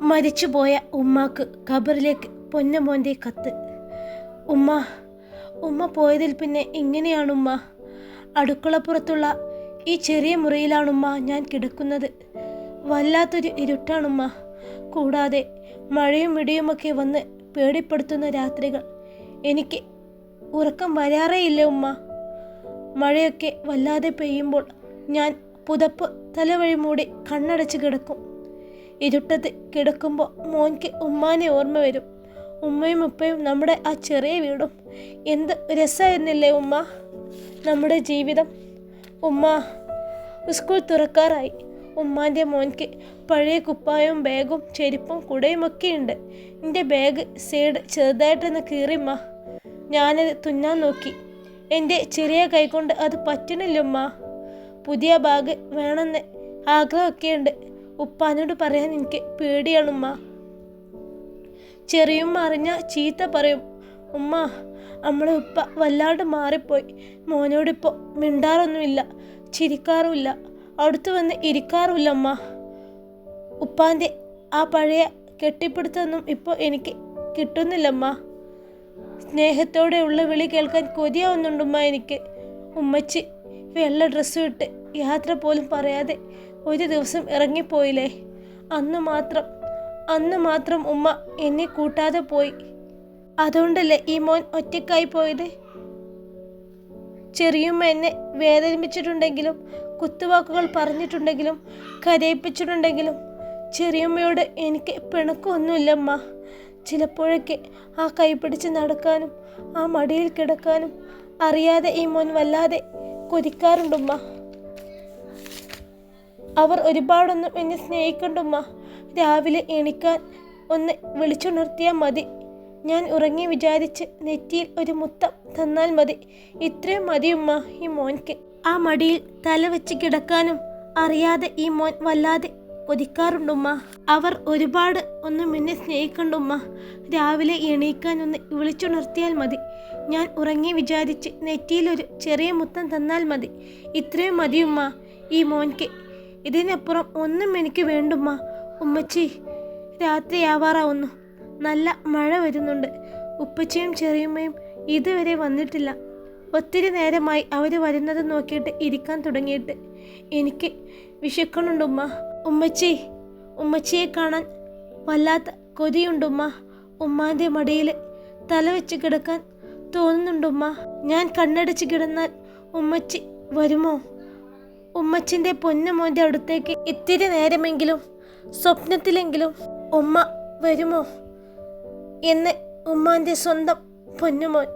മരിച്ചുപോയ ഉമ്മാക്ക് ഖബറിലേക്ക് പൊന്നമോൻ്റെ കത്ത്. ഉമ്മ ഉമ്മ പോയതിൽ പിന്നെ ഇങ്ങനെയാണുമ്മ. അടുക്കളപ്പുറത്തുള്ള ഈ ചെറിയ മുറിയിലാണുമ്മ ഞാൻ കിടക്കുന്നത്. വല്ലാത്തൊരു ഇരുട്ടാണുമ്മ. കൂടാതെ മഴയും ഇടിയുമൊക്കെ വന്ന് പേടിപ്പെടുത്തുന്ന രാത്രികൾ. എനിക്ക് ഉറക്കം വരാറേയില്ല ഉമ്മ. മഴയൊക്കെ വല്ലാതെ പെയ്യുമ്പോൾ ഞാൻ പുതപ്പ് തലവഴി മൂടി കണ്ണടച്ച് കിടക്കും. ഇരുട്ടത്ത് കിടക്കുമ്പോൾ മോൻക്ക് ഉമ്മാനെ ഓർമ്മ വരും. ഉമ്മയും ഉപ്പയും നമ്മുടെ ആ ചെറിയ വീടും എന്ത് രസമായിരുന്നില്ലേ ഉമ്മ നമ്മുടെ ജീവിതം. ഉമ്മ സ്കൂൾ തുറക്കാറായി. ഉമ്മാൻ്റെ മോൻക്ക് പഴയ കുപ്പായവും ബാഗും ചെരുപ്പും കുടയുമൊക്കെ ഉണ്ട്. എൻ്റെ ബാഗ് സൈഡ് ചെറുതായിട്ടൊന്ന് കീറിമ്മ. ഞാനത് തുന്നാൻ നോക്കി. എൻ്റെ ചെറിയ കൈകൊണ്ട് അത് പറ്റണില്ലമ്മ. പുതിയ ബാഗ് വേണമെന്ന് ആഗ്രഹമൊക്കെയുണ്ട്. ഉപ്പാനോട് പറയാൻ എനിക്ക് പേടിയാണുമ്മ. ചെറിയുമ്മ അറിഞ്ഞ ചീത്ത പറയും. ഉമ്മ നമ്മളെ ഉപ്പ വല്ലാണ്ട് മാറിപ്പോയി. മോനോടിപ്പോൾ മിണ്ടാറൊന്നുമില്ല, ചിരിക്കാറുമില്ല, അടുത്ത് വന്ന് ഇരിക്കാറുമില്ല അമ്മ. ഉപ്പാൻ്റെ ആ പഴയ കെട്ടിപ്പിടുത്തൊന്നും ഇപ്പോൾ എനിക്ക് കിട്ടുന്നില്ലമ്മ. സ്നേഹത്തോടെയുള്ള വിളി കേൾക്കാൻ കൊതിയാവുന്നുണ്ടുമ്മ എനിക്ക്. ഉമ്മച്ചി വെള്ള ഡ്രസ്സും ഇട്ട് യാത്ര പോലും പറയാതെ ഒരു ദിവസം ഇറങ്ങിപ്പോയില്ലേ. അന്ന് മാത്രം ഉമ്മ എന്നെ കൂട്ടാതെ പോയി. അതുകൊണ്ടല്ലേ ഈ മോൻ ഒറ്റയ്ക്കായി പോയത്. ചെറിയുമ്മ എന്നെ വേദനിപ്പിച്ചിട്ടുണ്ടെങ്കിലും കുത്തുവാക്കുകൾ പറഞ്ഞിട്ടുണ്ടെങ്കിലും കരയിപ്പിച്ചിട്ടുണ്ടെങ്കിലും ചെറിയമ്മയോട് എനിക്ക് പിണക്കമൊന്നുമില്ലമ്മ. ചിലപ്പോഴൊക്കെ ആ കൈ പിടിച്ച് നടക്കാനും ആ മടിയിൽ കിടക്കാനും അറിയാതെ ഈ മോൻ വല്ലാതെ കൊതിക്കാറുണ്ടുമ്മ. അവർ ഒരുപാടൊന്നും എന്നെ സ്നേഹിക്കണ്ടുമ്മ. രാവിലെ എണിക്കാൻ ഒന്ന് വിളിച്ചുണർത്തിയാൽ മതി. ഞാൻ ഉറങ്ങി വിചാരിച്ച് നെറ്റിയിൽ ഒരു മുത്തം തന്നാൽ മതി. ഇത്രയും മതിയുമ്മ ഈ മോൻക്ക്. ആ മടിയിൽ തല വെച്ച് കിടക്കാനും അറിയാതെ ഈ മോൻ വല്ലാതെ കൊതിക്കാറുണ്ടുമ്മ. അവർ ഒരുപാട് ഒന്നും എന്നെ സ്നേഹിക്കണ്ടുമ്മ. രാവിലെ എണീക്കാൻ ഒന്ന് വിളിച്ചുണർത്തിയാൽ മതി. ഞാൻ ഉറങ്ങി വിചാരിച്ച് നെറ്റിയിലൊരു ചെറിയ മുത്തം തന്നാൽ മതി. ഇത്രയും മതിയുമ്മ ഈ മോൻക്ക്. ഇതിനപ്പുറം ഒന്നും എനിക്ക് വേണ്ടുമ്മ. ഉമ്മച്ചി രാത്രിയാവാറാവുന്നു. നല്ല മഴ വരുന്നുണ്ട്. ഉപ്പച്ചിയും ചെറിയമ്മയും ഇതുവരെ വന്നിട്ടില്ല. ഒത്തിരി നേരമായി അവർ വരുന്നത് നോക്കിയിട്ട് ഇരിക്കാൻ തുടങ്ങിയിട്ട്. എനിക്ക് വിശക്കണുണ്ടുമ്മ. ഉമ്മച്ചിയെ കാണാൻ വല്ലാത്ത കൊതിയുണ്ടുമ്മ. ഉമ്മാൻ്റെ മടിയിൽ തല വെച്ച് കിടക്കാൻ തോന്നുന്നുണ്ടുമ്മ. ഞാൻ കണ്ണടച്ച് കിടന്നാൽ ഉമ്മച്ചി വരുമോ? ഉമ്മച്ചിൻ്റെ പൊന്നുമോൻ്റെ അടുത്തേക്ക് ഇത്തിരി നേരമെങ്കിലും സ്വപ്നത്തിലെങ്കിലും ഉമ്മ വരുമോ എന്ന് ഉമ്മാൻ്റെ സ്വന്തം പൊന്നുമോൻ.